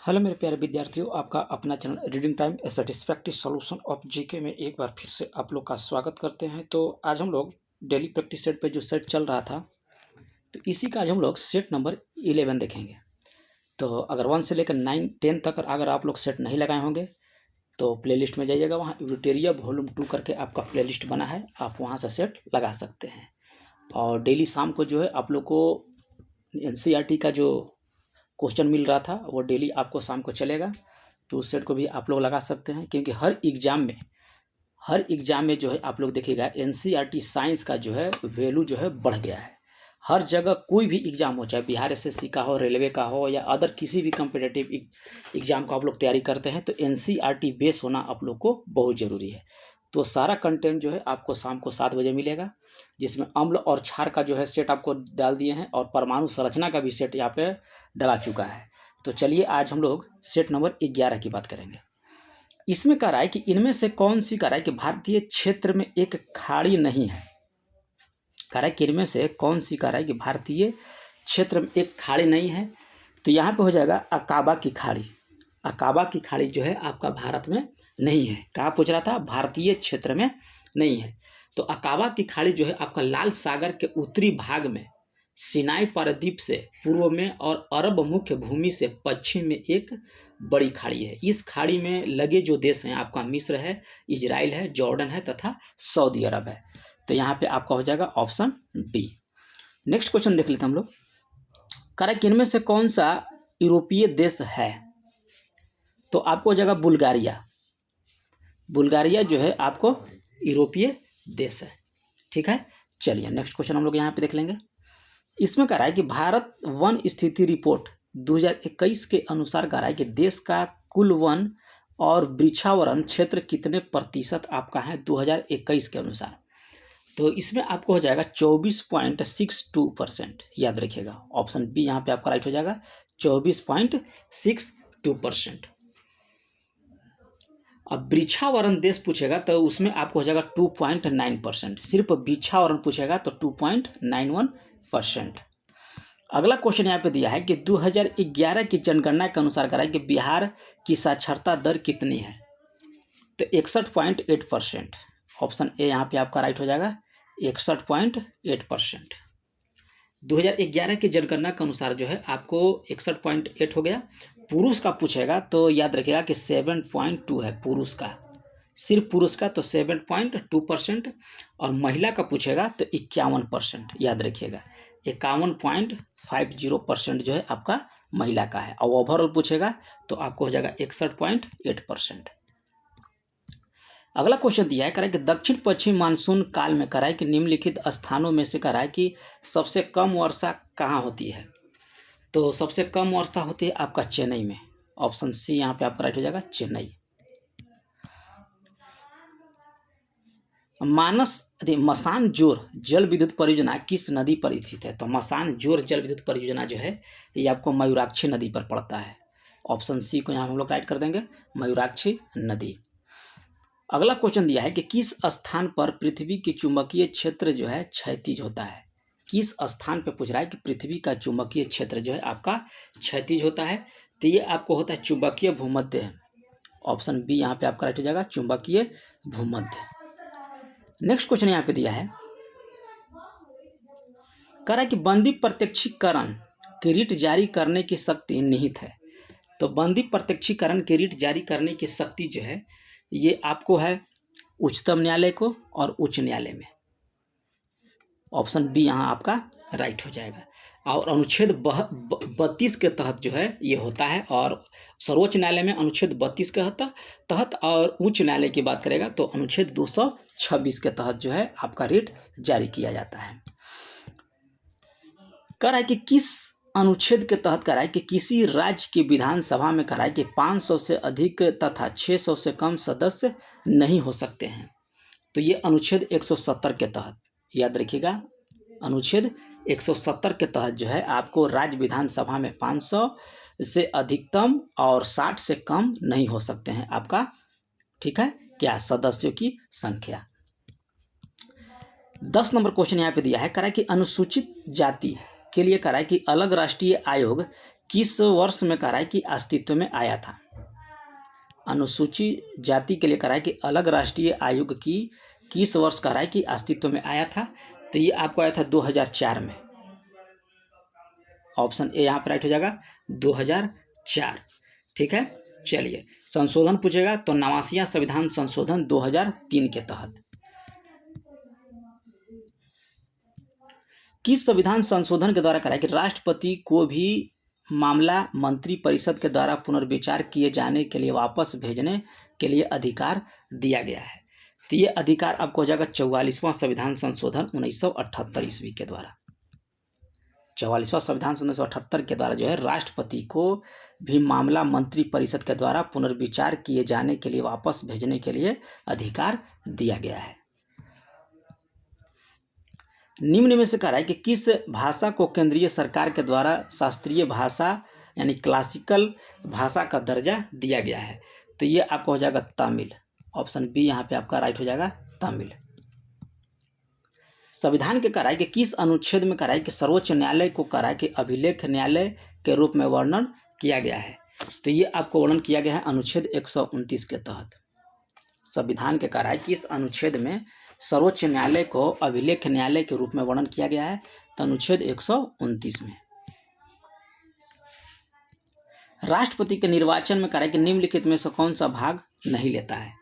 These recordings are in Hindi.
हेलो मेरे प्यारे विद्यार्थियों, आपका अपना channel reading time A satisfactory solution of GK में एक बार फिर से आप लोग का स्वागत करते हैं। तो आज हम लोग डेली प्रैक्टिस सेट पे जो सेट चल रहा था, तो इसी का आज हम लोग सेट नंबर 11 देखेंगे। तो अगर 1 से लेकर 9 10 तक अगर आप लोग सेट नहीं लगाए होंगे तो प्लेलिस्ट में जाइएगा, वहाँ यूटेरिया वॉल्यूम 2 करके आपका प्लेलिस्ट बना है, आप वहाँ से सेट लगा सकते हैं। और डेली शाम को जो है आप लोग को NCERT का जो क्वेश्चन मिल रहा था वो डेली आपको शाम को चलेगा, तो उस सेट को भी आप लोग लगा सकते हैं। क्योंकि हर एग्ज़ाम में जो है आप लोग देखिएगा NCERT साइंस का जो है वैल्यू जो है बढ़ गया है। हर जगह कोई भी एग्ज़ाम हो, चाहे बिहार SSC का हो, रेलवे का हो, या अदर किसी भी कम्पिटेटिव एग्ज़ाम का आप लोग तैयारी करते हैं, तो NCERT बेस होना आप लोग को बहुत ज़रूरी है। तो सारा कंटेंट जो है आपको शाम को 7 बजे मिलेगा, जिसमें अम्ल और क्षार का जो है सेट आपको डाल दिए हैं, और परमाणु संरचना का भी सेट यहाँ पे डला चुका है। तो चलिए आज हम लोग सेट नंबर 11 की बात करेंगे। इसमें कह रहा है कि इनमें से कौन सी, कह रहा है कि भारतीय क्षेत्र में एक खाड़ी नहीं है। कह रहा है कि इनमें से कौन सी, कह रहा है कि भारतीय क्षेत्र में एक खाड़ी नहीं है। तो यहाँ पे हो जाएगा अकाबा की खाड़ी। अकाबा की खाड़ी जो है आपका भारत में नहीं है। कहाँ पूछ रहा था? भारतीय क्षेत्र में नहीं है। तो अकाबा की खाड़ी जो है आपका लाल सागर के उत्तरी भाग में सिनाई प्रायद्वीप से पूर्व में और अरब मुख्य भूमि से पश्चिम में एक बड़ी खाड़ी है। इस खाड़ी में लगे जो देश हैं आपका मिस्र है, इजराइल है, जॉर्डन है तथा सऊदी अरब है। तो यहाँ पे आपका हो जाएगा ऑप्शन डी। नेक्स्ट क्वेश्चन देख लेते हैं हम लोग। कह रहा है कि इनमें से कौन सा यूरोपीय देश है? तो आपको हो जाएगा बुल्गारिया। बुल्गारिया जो है आपको यूरोपीय देश है। ठीक है, चलिए नेक्स्ट क्वेश्चन हम लोग यहाँ पे देख लेंगे। इसमें कह रहा है कि भारत वन स्थिति रिपोर्ट 2021 के अनुसार कह रहा है कि देश का कुल वन और वृक्षावरण क्षेत्र कितने प्रतिशत आपका है 2021 के अनुसार? तो इसमें आपको हो जाएगा 24.62%। याद रखिएगा, ऑप्शन बी यहाँ पे आपका राइट हो जाएगा, 24.62%। अब वृक्षावरण देश पूछेगा तो उसमें आपको हो जाएगा 2.9%। सिर्फ वृक्षावरण पूछेगा तो 2.91%। अगला क्वेश्चन यहाँ पे दिया है कि 2011 की जनगणना के अनुसार करा है कि बिहार की साक्षरता दर कितनी है? तो 61.8%। ऑप्शन ए यहाँ पे आपका राइट हो जाएगा, 61.8%। 2011 की जनगणना के अनुसार जो है आपको 61.8 हो गया। पुरुष का पूछेगा तो याद रखिएगा कि 7.2 है पुरुष का, सिर्फ पुरुष का तो 7.2%, और महिला का पूछेगा तो 51%। याद रखिएगा 51.50% जो है आपका महिला का है, और ओवरऑल पूछेगा तो आपको हो जाएगा 61.8%। अगला क्वेश्चन दिया है, कह रहा है कि दक्षिण पश्चिम मानसून काल में कह रहा है कि निम्नलिखित स्थानों में से कह रहा है कि सबसे कम वर्षा कहाँ होती है? तो सबसे कम वर्षा होती है आपका चेन्नई में। ऑप्शन सी यहाँ पे आपका राइट हो जाएगा, चेन्नई। मसान जोर जल विद्युत परियोजना किस नदी पर स्थित है? तो मसान जोर जल विद्युत परियोजना जो है ये आपको मयूराक्षी नदी पर पड़ता है। ऑप्शन सी को यहाँ हम लोग राइट कर देंगे, मयूराक्षी नदी। अगला क्वेश्चन दिया है कि किस स्थान पर पृथ्वी की चुंबकीय क्षेत्र जो है क्षैतिज होता है? किस स्थान पे पूछ रहा है कि पृथ्वी का चुंबकीय क्षेत्र जो है आपका क्षैतिज होता है? तो ये आपको होता है चुंबकीय भूमध्य। ऑप्शन बी यहाँ पे आपका राइट हो जाएगा, चुंबकीय भूमध्य। नेक्स्ट क्वेश्चन यहाँ पे दिया है, कह रहा है कि बंदी प्रत्यक्षीकरण की रीट जारी करने की शक्ति निहित है। तो बंदी प्रत्यक्षीकरण की रीट जारी करने की शक्ति जो है ये आपको है उच्चतम न्यायालय को और उच्च न्यायालय में। ऑप्शन बी यहाँ आपका राइट हो जाएगा। और अनुच्छेद 32 के तहत जो है ये होता है, और सर्वोच्च न्यायालय में अनुच्छेद 32 के तहत, और उच्च न्यायालय की बात करेगा तो अनुच्छेद 226 के तहत जो है आपका रीट जारी किया जाता है। कह रहा है कि किस अनुच्छेद के तहत कह रहा है कि किसी राज्य की विधानसभा में कह रहा है कि 500 से अधिक तथा 600 से कम सदस्य नहीं हो सकते हैं? तो ये अनुच्छेद 170 के तहत, याद रखिएगा अनुच्छेद 170 के तहत जो है आपको राज्य विधानसभा में 500 से अधिकतम और 60 से कम नहीं हो सकते हैं आपका, ठीक है क्या, सदस्यों की संख्या। 10 नंबर क्वेश्चन यहाँ पे दिया है, कह रहा है कि अनुसूचित जाति के लिए कह रहा है कि अलग राष्ट्रीय आयोग किस वर्ष में कह रहा है कि अस्तित्व में आया था? अनुसूची जाति के लिए कह रहा है कि अलग राष्ट्रीय आयोग की किस वर्ष कह रहा है कि अस्तित्व में आया था? तो ये आपको आया था 2004 में। ऑप्शन ए यहाँ पर राइट हो जाएगा 2004। ठीक है, चलिए संशोधन पूछेगा तो 89वां संविधान संशोधन 2003 के तहत। किस संविधान संशोधन के द्वारा करा कि राष्ट्रपति को भी मामला मंत्रिपरिषद के द्वारा पुनर्विचार किए जाने के लिए वापस भेजने के लिए अधिकार दिया गया है? तो ये अधिकार आपको हो जाएगा 44वां संविधान संशोधन 1978 ईस्वी के द्वारा। 44वां संविधान 1978 के द्वारा जो है राष्ट्रपति को भी मामला मंत्रिपरिषद के द्वारा पुनर्विचार किए जाने के लिए वापस भेजने के लिए अधिकार दिया गया है। निम्न में से कह रहा है कि किस भाषा को केंद्रीय सरकार के द्वारा शास्त्रीय भाषा यानी क्लासिकल भाषा का दर्जा दिया गया है? तो ये आपको हो जाएगा तमिल। ऑप्शन बी यहाँ पे आपका राइट हो जाएगा तमिल। संविधान के कह रहा है कि किस अनुच्छेद में कह रहा है कि सर्वोच्च न्यायालय को कह रहा है कि अभिलेख न्यायालय के रूप में वर्णन किया गया है? तो ये आपको वर्णन किया गया है अनुच्छेद 129 के तहत। संविधान के कह रहा है कि इस अनुच्छेद में सर्वोच्च न्यायालय को अभिलेख न्यायालय के रूप में वर्णन किया गया है, तो अनुच्छेद 129 में। राष्ट्रपति के निर्वाचन में कह रहा है कि निम्नलिखित में से कौन सा भाग नहीं लेता है?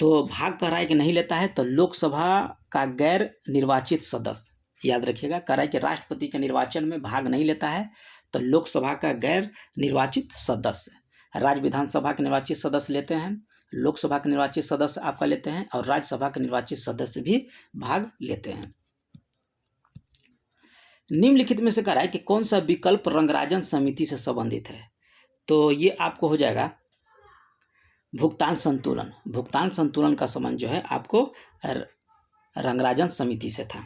तो भाग कह रहा है कि नहीं लेता है तो लोकसभा का गैर निर्वाचित सदस्य, याद रखिएगा, कह रहा है कि राष्ट्रपति के निर्वाचन में भाग नहीं लेता है तो लोकसभा का गैर निर्वाचित सदस्य। राज्य विधानसभा के निर्वाचित सदस्य लेते हैं, लोकसभा के निर्वाचित सदस्य आपका लेते हैं और राज्यसभा के निर्वाचित सदस्य भी भाग लेते हैं। निम्नलिखित में से कह रहा है कि कौन सा विकल्प रंगराजन समिति से संबंधित है? तो ये आपको हो जाएगा भुगतान संतुलन। भुगतान संतुलन का संबंध जो है आपको रंगराजन समिति से था।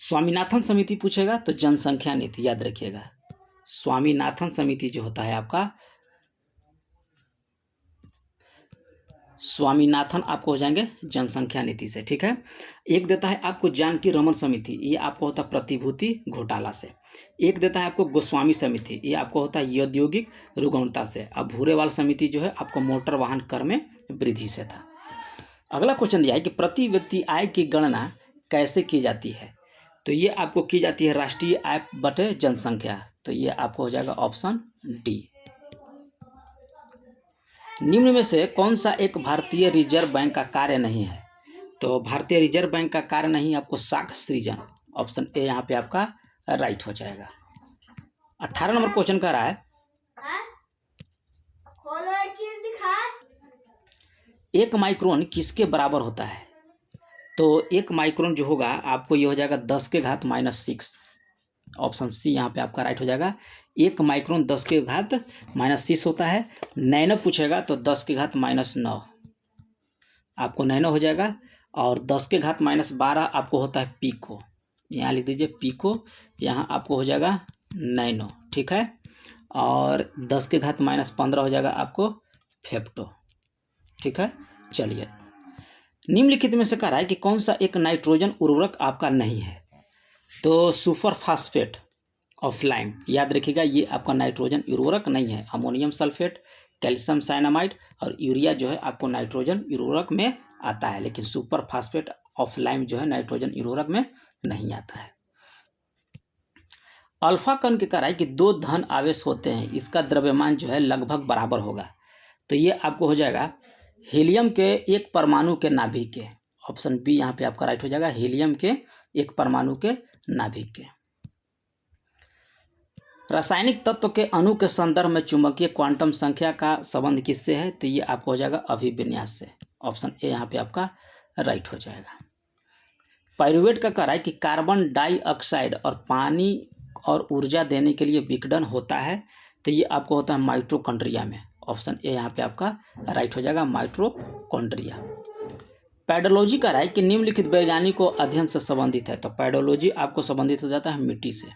स्वामीनाथन समिति पूछेगा तो जनसंख्या नीति, याद रखिएगा। स्वामीनाथन समिति जो होता है आपका, स्वामीनाथन आपको हो जाएंगे जनसंख्या नीति से। ठीक है, एक देता है आपको जानकी रमन समिति, ये आपको होता है प्रतिभूति घोटाला से। एक देता है आपको गोस्वामी समिति, ये आपको होता है औद्योगिक रुग्णता से। अब भूरेवाल समिति जो है आपको मोटर वाहन कर में वृद्धि से था। अगला क्वेश्चन दिया है कि प्रति व्यक्ति आय की गणना कैसे की जाती है? तो ये आपको की जाती है राष्ट्रीय आय बटे जनसंख्या, तो ये आपको हो जाएगा ऑप्शन डी। निम्न में से कौन सा एक भारतीय रिजर्व बैंक का कार्य नहीं है? तो भारतीय रिजर्व बैंक का कार्य नहीं, आपको साख सृजन। ऑप्शन ए यहाँ पे आपका राइट हो जाएगा। 18 नंबर क्वेश्चन कह रहा है एक माइक्रोन किसके बराबर होता है? तो एक माइक्रोन जो होगा आपको ये हो जाएगा 10 के घात -6। ऑप्शन सी यहाँ पे आपका राइट हो जाएगा। एक माइक्रोन 10 के घात -6 होता है। नैनो पूछेगा तो 10 के घात -9 आपको नैनो हो जाएगा, और 10 के घात -12 आपको होता है पीको। यहाँ लिख दीजिए पीको, यहाँ आपको हो जाएगा नैनो। ठीक है, और 10 के घात -15 हो जाएगा आपको फेप्टो। ठीक है, चलिए निम्नलिखित में से कह रहा है कि कौन सा एक नाइट्रोजन उर्वरक आपका नहीं है? तो सुपर फास्फेट ऑफ लाइम, याद रखिएगा, ये आपका नाइट्रोजन उर्वरक नहीं है। अमोनियम सल्फेट, कैल्शियम साइनामाइड और यूरिया जो है आपको नाइट्रोजन उर्वरक में आता है, लेकिन सुपर फास्फेट ऑफ लाइम जो है नाइट्रोजन उर्वरक में नहीं आता है। अल्फा कण के कह रहा है कि 2 धन आवेश होते हैं, इसका द्रव्यमान जो है लगभग बराबर होगा। तो ये आपको हो जाएगा हीलियम के एक परमाणु के नाभिक के। ऑप्शन बी यहाँ पे आपका राइट हो जाएगा, हीलियम के एक परमाणु के नाभिक के। रासायनिक तत्व के अणु के संदर्भ में चुंबकीय क्वांटम संख्या का संबंध किससे है? तो ये आपको हो जाएगा अभिविन्यास से। ऑप्शन ए यहाँ पे आपका राइट हो जाएगा। पाइरुवेट का कह रहा है कि कार्बन डाइऑक्साइड और पानी और ऊर्जा देने के लिए विघटन होता है, तो ये आपको होता है माइटोकॉन्ड्रिया में। ऑप्शन ए यहाँ पे आपका राइट हो जाएगा, माइटोकॉन्ड्रिया। पैडोलॉजी कह रहा है कि निम्नलिखित वैज्ञानिकों अध्ययन से संबंधित है, तो पैडोलॉजी आपको संबंधित हो जाता है मिट्टी से।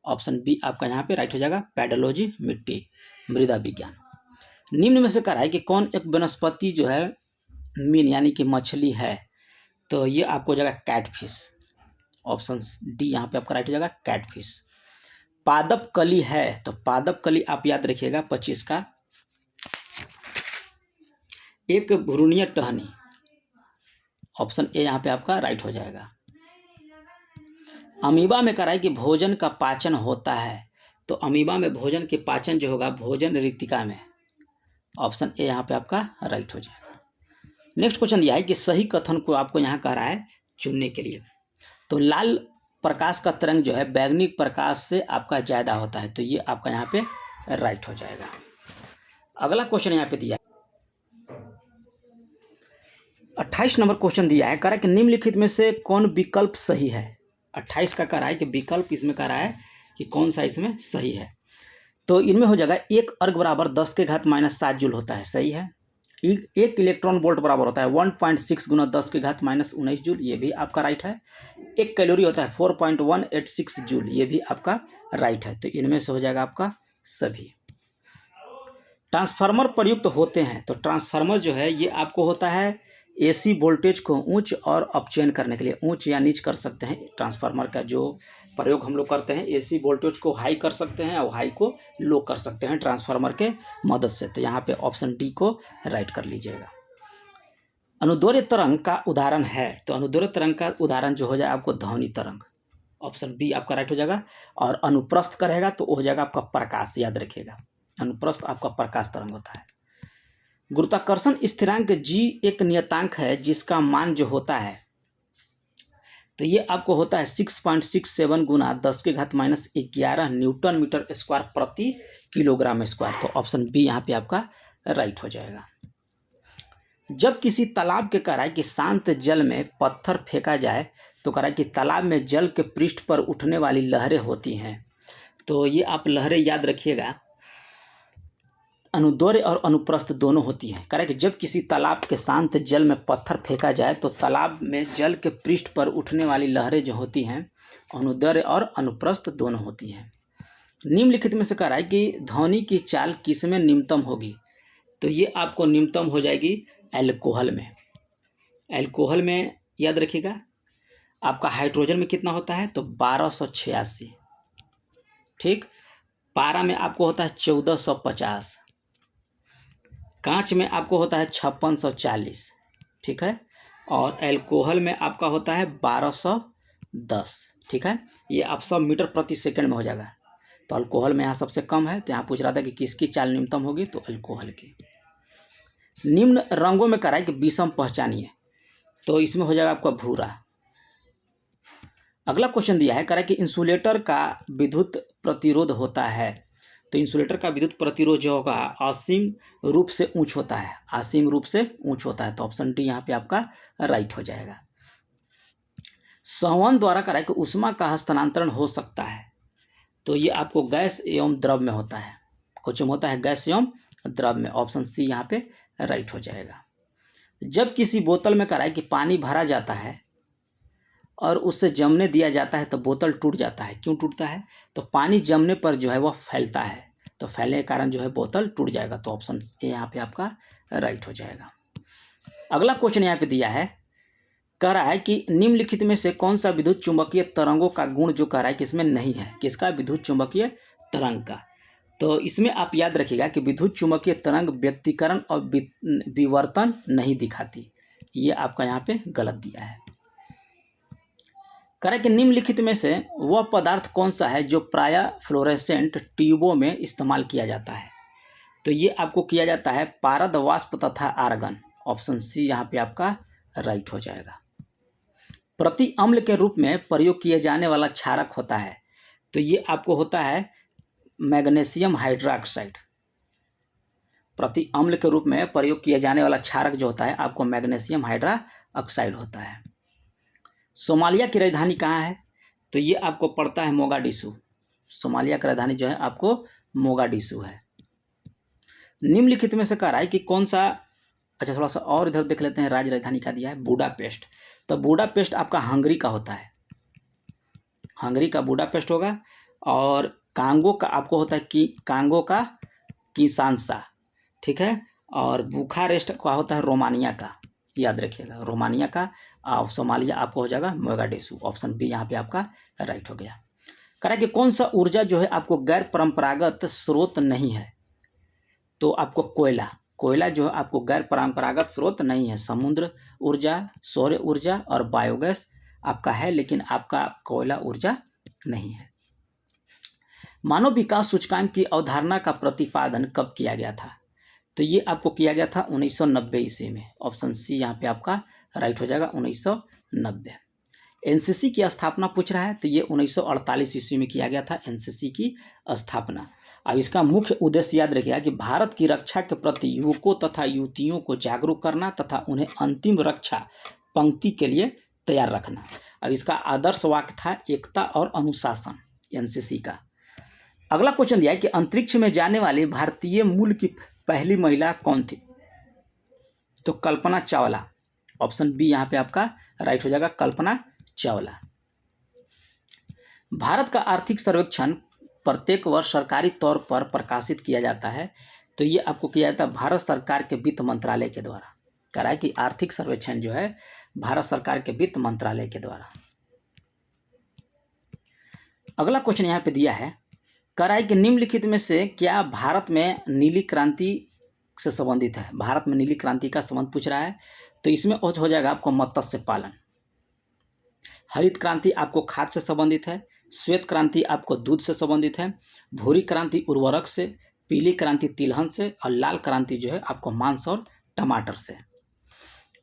ऑप्शन बी आपका यहाँ पे राइट हो जाएगा, पैडोलॉजी मिट्टी, मृदा विज्ञान। निम्न में से कह रहा है कि कौन एक वनस्पति जो है मीन यानी कि मछली है? तो ये आपको हो जाएगा कैटफिश। ऑप्शन डी यहाँ पे आपका राइट हो जाएगा, कैटफिश। पादप कली है, तो पादप कली आप याद रखिएगा 25 का। एक भ्रूणीय टहनी, ऑप्शन ए यहाँ पे आपका राइट हो जाएगा। अमीबा में करा है कि भोजन का पाचन होता है, तो अमीबा में भोजन के पाचन जो होगा भोजन रिक्तिका में, ऑप्शन ए यहाँ पे आपका राइट हो जाएगा। नेक्स्ट क्वेश्चन दिया है कि सही कथन को आपको यहाँ कह रहा है चुनने के लिए। तो लाल प्रकाश का तरंग जो है बैगनी प्रकाश से आपका ज़्यादा होता है, तो ये आपका यहाँ पे राइट हो जाएगा। अगला क्वेश्चन यहाँ पे दिया है 28 नंबर क्वेश्चन दिया है, कह रहा है कि निम्नलिखित में से कौन विकल्प सही है। 28 का कह रहा है कि विकल्प इसमें कह रहा है कि कौन सा इसमें सही है। तो इनमें हो जाएगा 1 अर्ग बराबर 10 के घात -7 जूल होता है, सही है। एक इलेक्ट्रॉन वोल्ट बराबर होता है 1.6 गुना 10 के घात -19 जूल, ये भी आपका राइट है। एक कैलोरी होता है 4.186 जूल, ये भी आपका राइट है। तो इनमें से हो जाएगा आपका सभी। ट्रांसफार्मर प्रयुक्त होते हैं, तो ट्रांसफार्मर जो है ये आपको होता है एसी वोल्टेज को ऊंच और अपचयन करने के लिए, ऊंच या नीच कर सकते हैं। ट्रांसफार्मर का जो प्रयोग हम लोग करते हैं, एसी वोल्टेज को हाई कर सकते हैं और हाई को लो कर सकते हैं ट्रांसफार्मर के मदद से। तो यहाँ पे ऑप्शन डी को राइट कर लीजिएगा। अनुदैर्ध्य तरंग का उदाहरण है, तो अनुदैर्ध्य तरंग का उदाहरण जो हो जाए आपको ध्वनि तरंग, ऑप्शन बी आपका राइट हो जाएगा। और अनुप्रस्थ का रहेगा तो हो जाएगा आपका प्रकाश, याद रखिएगा अनुप्रस्थ आपका प्रकाश तरंग होता है। गुरुत्वाकर्षण स्थिरांक जी एक नियतांक है जिसका मान जो होता है, तो ये आपको होता है 6.67 गुना 10 के घात -11 न्यूटन मीटर स्क्वायर प्रति किलोग्राम स्क्वायर, तो ऑप्शन बी यहाँ पे आपका राइट हो जाएगा। जब किसी तालाब के कह रहा है कि शांत जल में पत्थर फेंका जाए, तो कह रहा है कि तालाब में जल के पृष्ठ पर उठने वाली लहरें होती हैं, तो ये आप लहरें याद रखिएगा अनुदैर्ध्य और अनुप्रस्थ दोनों होती हैं। कह रहा है कि जब किसी तालाब के शांत जल में पत्थर फेंका जाए तो तालाब में जल के पृष्ठ पर उठने वाली लहरें जो होती हैं अनुदैर्ध्य और अनुप्रस्थ दोनों होती हैं। निम्नलिखित में से कह रहा है कि ध्वनि की चाल किसमें निम्नतम होगी, तो ये आपको निम्नतम हो जाएगी एल्कोहल में। एल्कोहल में याद रखिएगा आपका हाइड्रोजन में कितना होता है, तो 1286, ठीक। पारा में आपको होता है 1450, कांच में आपको होता है 5640, ठीक है। और एल्कोहल में आपका होता है 1210, ठीक है। ये आप सब मीटर प्रति सेकंड में हो जाएगा। तो अल्कोहल में यहाँ सबसे कम है, तो यहाँ पूछ रहा था कि किसकी चाल न्यूनतम होगी, तो अल्कोहल की। निम्न रंगों में कह रहा है कि विषम पहचानिए, तो इसमें हो जाएगा आपका भूरा। अगला क्वेश्चन दिया है, कह रहा है कि इंसुलेटर का विद्युत प्रतिरोध होता है, तो इंसुलेटर का विद्युत प्रतिरोध जो होगा असीम रूप से ऊंच होता है, असीम रूप से ऊंच होता है, तो ऑप्शन डी यहाँ पे आपका राइट हो जाएगा। संवहन द्वारा कह रहा है कि ऊष्मा का हस्तांतरण हो सकता है, तो ये आपको गैस एवं द्रव में होता है। क्वेश्चन होता है गैस एवं द्रव में, ऑप्शन सी यहाँ पे राइट हो जाएगा। जब किसी बोतल में कह रहा है कि पानी भरा जाता है और उससे जमने दिया जाता है तो बोतल टूट जाता है, क्यों टूटता है, तो पानी जमने पर जो है वह फैलता है, तो फैलने के कारण जो है बोतल टूट जाएगा, तो ऑप्शन ए यहाँ पे आपका राइट हो जाएगा। अगला क्वेश्चन यहाँ पे दिया है, कह रहा है कि निम्नलिखित में से कौन सा विद्युत चुंबकीय तरंगों का गुण जो कह रहा है कि इसमें नहीं है, किसका, विद्युत चुंबकीय तरंग का। तो इसमें आप याद रखिएगा कि विद्युत चुंबकीय तरंग व्यक्तीकरण और विवर्तन नहीं दिखाती, ये आपका यहाँ पे गलत दिया है। कह रहा है कि निम्नलिखित में से वह पदार्थ कौन सा है जो प्रायः फ्लोरेसेंट ट्यूबों में इस्तेमाल किया जाता है, तो ये आपको किया जाता है पारद वाष्प तथा आर्गन, ऑप्शन सी यहाँ पे आपका राइट हो जाएगा। प्रति अम्ल के रूप में प्रयोग किए जाने वाला क्षारक होता है, तो ये आपको होता है मैग्नीशियम हाइड्रोक्साइड। प्रति अम्ल के रूप में प्रयोग किए जाने वाला क्षारक जो होता है आपको मैग्नीशियम हाइड्रोक्साइड होता है। सोमालिया की राजधानी कहाँ है, तो ये आपको पड़ता है मोगाडिशु। सोमालिया की राजधानी जो है आपको मोगाडिशु है। निम्नलिखित में से कह रहा है कि कौन सा, अच्छा थोड़ा सा और इधर देख लेते हैं, राज्य राजधानी का दिया है बुडापेस्ट, तो बुडापेस्ट आपका हंगरी का होता है, हंगरी का बुडापेस्ट होगा। और कांगो का आपको होता है कि कांगो का किसानसा, ठीक है। और बुखारेस्ट का होता है रोमानिया का, याद रखिएगा रोमानिया का। और सोमालिया आपको हो जाएगा मोगाडिशु, ऑप्शन बी यहाँ पे आपका राइट हो गया। कह रहा है कि कौन सा ऊर्जा जो है आपको गैर परंपरागत स्रोत नहीं है, तो आपको कोयला जो है आपको गैर परंपरागत स्रोत नहीं है। समुद्र ऊर्जा, सौर ऊर्जा और बायोगैस आपका है, लेकिन आपका कोयला ऊर्जा नहीं है। मानव विकास सूचकांक की अवधारणा का प्रतिपादन कब किया गया था, तो ये आपको किया गया था 1990 ईस्वी में। ऑप्शन सी यहाँ पे आपका राइट हो जाएगा, 1990। एनसीसी की स्थापना पूछ रहा है, तो ये 1948 ईस्वी में किया गया था एनसीसी की स्थापना। अब इसका मुख्य उद्देश्य याद रखिएगा कि भारत की रक्षा के प्रति युवकों तथा युवतियों को जागरूक करना तथा उन्हें अंतिम रक्षा पंक्ति के लिए तैयार रखना। अब इसका आदर्श वाक्य था एकता और अनुशासन, एनसीसी का। अगला क्वेश्चन दिया है कि अंतरिक्ष में जाने वाली भारतीय मूल की पहली महिला कौन थी, तो कल्पना चावला। ऑप्शन बी यहाँ पे आपका राइट हो जाएगा, कल्पना चावला। भारत का आर्थिक सर्वेक्षण प्रत्येक वर्ष सरकारी तौर पर प्रकाशित किया जाता है, तो ये आपको किया जाता है भारत सरकार के वित्त मंत्रालय के द्वारा। कह रहा है कि आर्थिक सर्वेक्षण जो है भारत सरकार के वित्त मंत्रालय के द्वारा। अगला क्वेश्चन यहाँ पे दिया है, कह रहा है कि निम्नलिखित में से क्या भारत में नीली क्रांति से संबंधित है। भारत में नीली क्रांति का संबंध पूछ रहा है, तो इसमें हो जाएगा आपको मत्स्य पालन। हरित क्रांति आपको खाद्य से संबंधित है, श्वेत क्रांति आपको दूध से संबंधित है, भूरी क्रांति उर्वरक से, पीली क्रांति तिलहन से और लाल क्रांति जो है आपको मांस और टमाटर से।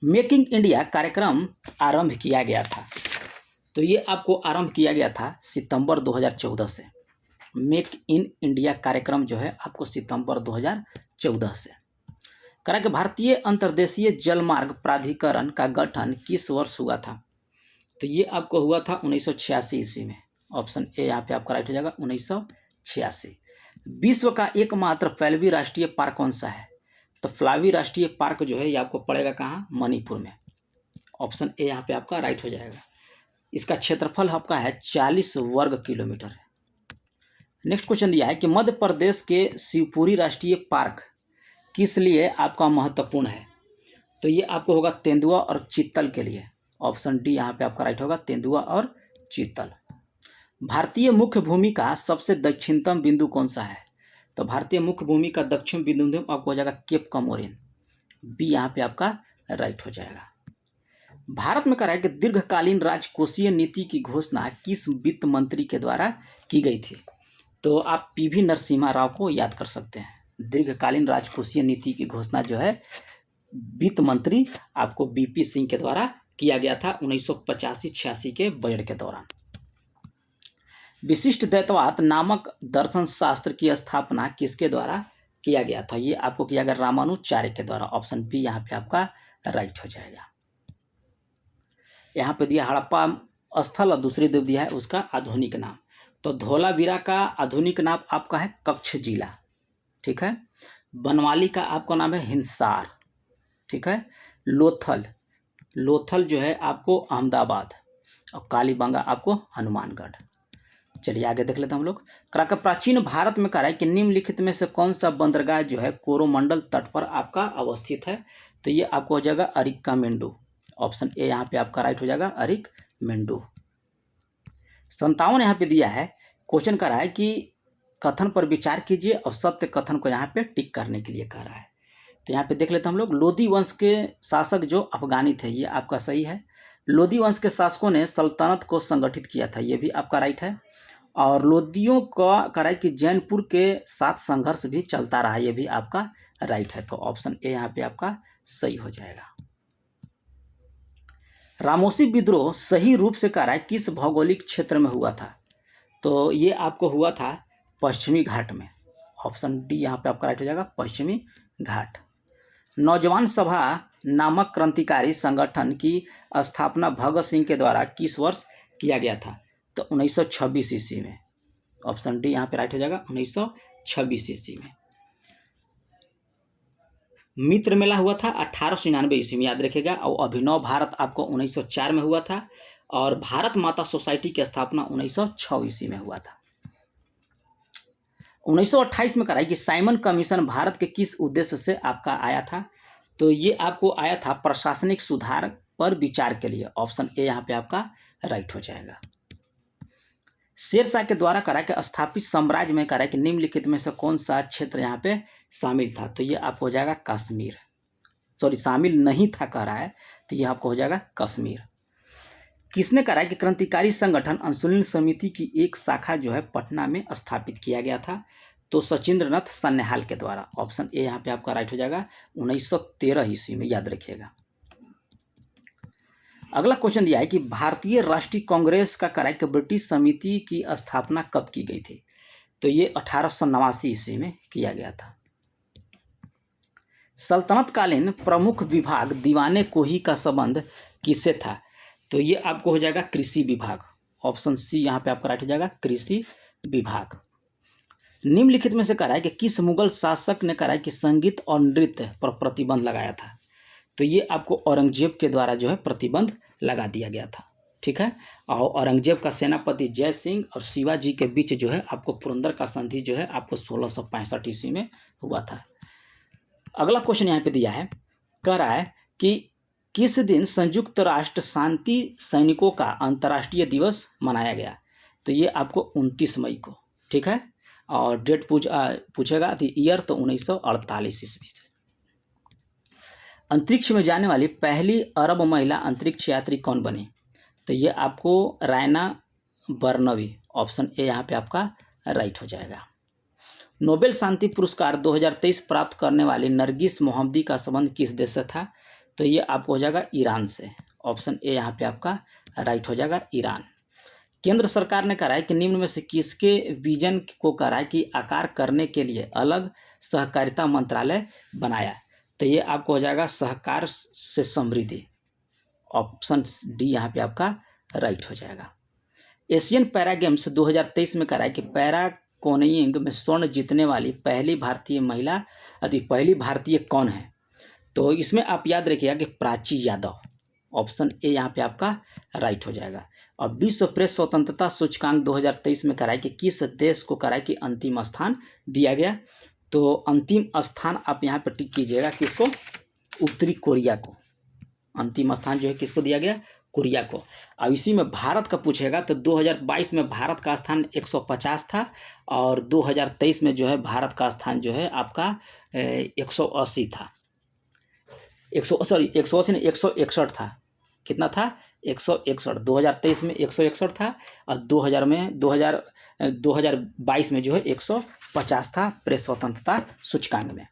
मेकिंग इंडिया कार्यक्रम आरंभ किया गया था, तो ये आपको आरंभ किया गया था सितंबर 2014 से। मेक इन इंडिया कार्यक्रम जो है आपको सितंबर 2014 से। कह रहा है कि भारतीय अंतर्देशीय जलमार्ग प्राधिकरण का गठन किस वर्ष हुआ था, तो ये आपको हुआ था 1986 ईस्वी में। ऑप्शन ए यहाँ पे आपका राइट हो जाएगा, 1986। विश्व का एकमात्र फैलवी राष्ट्रीय पार्क कौन सा है, तो फ्लावी राष्ट्रीय पार्क जो है ये आपको पड़ेगा कहाँ, मणिपुर में। ऑप्शन ए यहाँ पे आपका राइट हो जाएगा। इसका क्षेत्रफल आपका है 40 वर्ग किलोमीटर है। नेक्स्ट क्वेश्चन दिया है कि मध्य प्रदेश के शिवपुरी राष्ट्रीय पार्क किस लिए आपका महत्वपूर्ण है, तो ये आपको होगा तेंदुआ और चीतल के लिए। ऑप्शन डी यहाँ पे आपका राइट होगा, तेंदुआ और चीतल। भारतीय मुख्य भूमि का सबसे दक्षिणतम बिंदु कौन सा है, तो भारतीय मुख्य भूमि का दक्षिण बिंदु आपको हो जाएगा केप कमोरिन। बी यहाँ पे आपका राइट हो जाएगा। भारत में कह रहा है कि दीर्घकालीन राजकोषीय नीति की घोषणा किस वित्त मंत्री के द्वारा की गई थी, तो आप पीवी नरसिम्हा राव को याद कर सकते हैं। दीर्घकालीन राजकोषीय नीति की घोषणा जो है वित्त मंत्री आपको बीपी सिंह के द्वारा किया गया था 1985-86 के बजट के दौरान। विशिष्ट द्वैतवाद नामक दर्शन शास्त्र की स्थापना किसके द्वारा किया गया था, ये आपको किया गया रामानुजाचार्य के द्वारा। ऑप्शन बी यहाँ पे आपका राइट हो जाएगा। यहाँ पे दिया हड़प्पा स्थल और दूसरी द्वीप दिया है उसका आधुनिक नाम, तो धोलावीरा का आधुनिक नाम आपका है कच्छ जिला, ठीक है। बनवाली का आपका नाम है हिंसार, ठीक है। लोथल जो है आपको अहमदाबाद और कालीबंगा आपको हनुमानगढ़। चलिए आगे देख लेते हैं हम लोग। कराका प्राचीन भारत में कह रहा है कि निम्नलिखित में से कौन सा बंदरगाह जो है कोरोमंडल तट पर आपका अवस्थित है, तो ये आपको हो जाएगा अरिक्कामेंडू। ऑप्शन ए यहाँ पे आपका राइट हो जाएगा, अरिक्कामेंडू। 57 यहाँ पे दिया है, क्वेश्चन कर रहा है कि कथन पर विचार कीजिए और सत्य कथन को यहाँ पे टिक करने के लिए कह रहा है। तो यहाँ पे देख लेते हैं हम लोग। लोदी वंश के शासक जो अफगानी थे, ये आपका सही है। लोदी वंश के शासकों ने सल्तनत को संगठित किया था, ये भी आपका राइट है। और लोदियों का कह रहा है कि जैनपुर के साथ संघर्ष भी चलता रहा, ये भी आपका राइट है। तो ऑप्शन ए यहाँ पे आपका सही हो जाएगा। रामोसी विद्रोह सही रूप से कह रहा है किस भौगोलिक क्षेत्र में हुआ था, तो ये आपको हुआ था पश्चिमी घाट में। ऑप्शन डी यहाँ पे आपका राइट हो जाएगा, पश्चिमी घाट। नौजवान सभा नामक क्रांतिकारी संगठन की स्थापना भगत सिंह के द्वारा किस वर्ष किया गया था, तो 1926 ईस्वी में। ऑप्शन डी यहाँ पे राइट हो जाएगा, 1926 ईस्वी में। मित्र मेला हुआ था 1899 ईस्वी में, याद रखिएगा। और अभिनव भारत आपको 1904 में हुआ था। और भारत माता सोसाइटी की स्थापना 1906 ईस्वी में हुआ था। 1928 में कहा है कि साइमन कमीशन भारत के किस उद्देश्य से आपका आया था, तो ये आपको आया था प्रशासनिक सुधार पर विचार के लिए। ऑप्शन ए यहाँ पे आपका राइट हो जाएगा। शेरशाह के द्वारा करा के स्थापित साम्राज्य में करा कि निम्नलिखित में से कौन सा क्षेत्र यहाँ पे शामिल था, तो ये आपको हो जाएगा कश्मीर, सॉरी शामिल नहीं था कह रहा है, तो ये आपको हो जाएगा कश्मीर। किसने करा कि क्रांतिकारी संगठन अंसुलिन समिति की एक शाखा जो है पटना में स्थापित किया गया था, तो सचिंद्रनाथ सन्याल के द्वारा। ऑप्शन ए यहाँ पे आपका राइट हो जाएगा, 1913 ईस्वी में, याद रखिएगा। अगला क्वेश्चन दिया है कि भारतीय राष्ट्रीय कांग्रेस का करा कि ब्रिटिश समिति की स्थापना कब की गई थी, तो ये 1889 ईस्वी में किया गया था। सल्तनतकालीन प्रमुख विभाग दीवाने कोही का संबंध किससे था, तो ये आपको हो जाएगा कृषि विभाग। ऑप्शन सी यहाँ पे आपका राइट हो जाएगा, कृषि विभाग। निम्नलिखित में से करा है कि किस मुगल शासक ने करा है कि संगीत और नृत्य पर प्रतिबंध लगाया था, तो ये आपको औरंगजेब के द्वारा जो है प्रतिबंध लगा दिया गया था। ठीक है, और औरंगजेब का सेनापति जय सिंह और शिवाजी के बीच जो है आपको पुरंदर का संधि जो है आपको 1665 ईस्वी में हुआ था। अगला क्वेश्चन यहाँ पे दिया है, कह रहा है कि किस दिन संयुक्त राष्ट्र शांति सैनिकों का अंतर्राष्ट्रीय दिवस मनाया गया, तो ये आपको 29 मई को। ठीक है, और डेट पूछेगा तो ईयर तो 1948 ईस्वी से। अंतरिक्ष में जाने वाली पहली अरब महिला अंतरिक्ष यात्री कौन बनी, तो ये आपको रायना बर्नवी। ऑप्शन ए यहाँ पे आपका राइट हो जाएगा। नोबेल शांति पुरस्कार 2023 प्राप्त करने वाली नरगिस मोहम्मदी का संबंध किस देश से था, तो ये आपको हो जाएगा ईरान से। ऑप्शन ए यहाँ पे आपका राइट हो जाएगा, ईरान। केंद्र सरकार ने कहा है कि निम्न में से किसके विजन को कहा है कि आकार करने के लिए अलग सहकारिता मंत्रालय बनाया, तो ये आपको हो जाएगा सहकार से समृद्धि। ऑप्शन डी यहाँ पे आपका राइट हो जाएगा। एशियन पैरा गेम्स 2023 में कहा है कि पैरा कोनिंग में स्वर्ण जीतने वाली पहली भारतीय कौन है, तो इसमें आप याद रखिएगा कि प्राची यादव। ऑप्शन ए यहाँ पे आपका राइट हो जाएगा। और विश्व प्रेस स्वतंत्रता सूचकांक 2023 में कराए कि किस देश को कराए कि अंतिम स्थान दिया गया, तो अंतिम स्थान आप यहाँ पर टिक कीजिएगा, किसको, उत्तरी कोरिया को। अंतिम स्थान जो है किसको दिया गया, कोरिया को। अब इसी में भारत का पूछेगा तो 2022 में भारत का स्थान 150 था, और 2023 में जो है भारत का स्थान जो है आपका 180 था। 180 नहीं, 161 था। कितना था, 161। 2023 में 161 था, और 2022 में जो है 150 था प्रेस स्वतंत्रता सूचकांक में।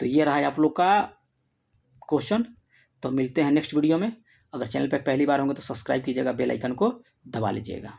तो ये रहा है आप लोग का क्वेश्चन। तो मिलते हैं नेक्स्ट वीडियो में। अगर चैनल पर पहली बार होंगे तो सब्सक्राइब कीजिएगा, बेल आइकन को दबा लीजिएगा।